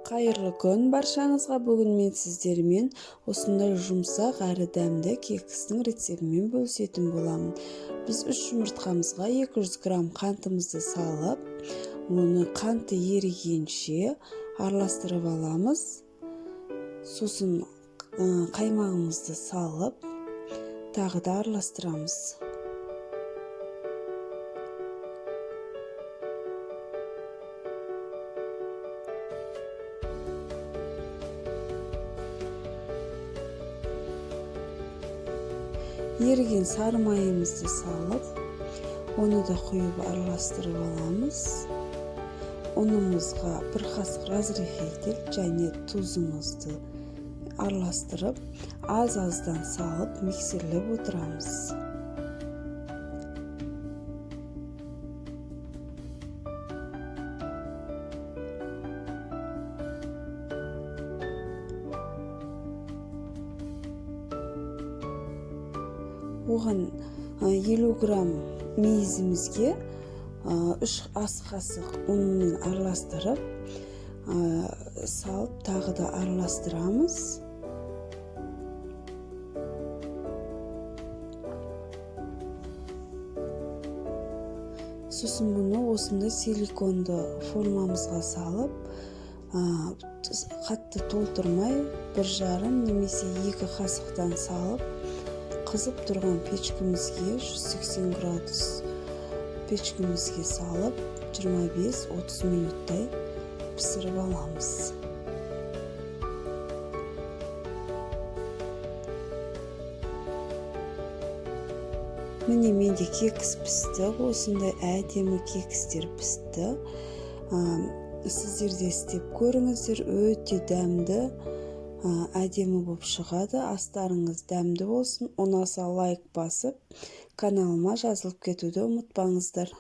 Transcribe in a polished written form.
Қайырлы күн баршаңызға. Бүгін мен сіздермен осындай жұмсақ әрі дәмді кекстің рецептімен бөлісетін боламын. Біз 3 жұмыртқамызға 200 грамм қантымызды салып, оны қанты ерігенше араластырып аламыз. Сосын қаймағымызды салып, тағы да араластырамыз. Еріген сары майымызды салып, оны да құйып араластырып аламыз. Ұнымызға 1 қасық разрыхитель және тұзымызды араластырып, аз-аздан салып миксерлеп отырамыз. Оған 50 грамм мейізімізге 3 ас қасық ұнмен араластырып, салып тағы да араластырамыз. Сосын бұны осындай силиконды формамызға салып, қатты толтырмай 1,5 немесе 2 қасықтан салып, қызып тұрған печкімізге 180 градус печкімізге салып 25-30 минуттай пісіріп аламыз. Міне менде кекс пісті. Осындай әдемі кекстер пісті. Сіздер де істеп көріңіздер. Өте дәмді, әдемі болып шығады. Астарыңыз дәмді болсын. Ұнаса лайк басып, каналыма жазылып кетуді ұмытпаңыздар.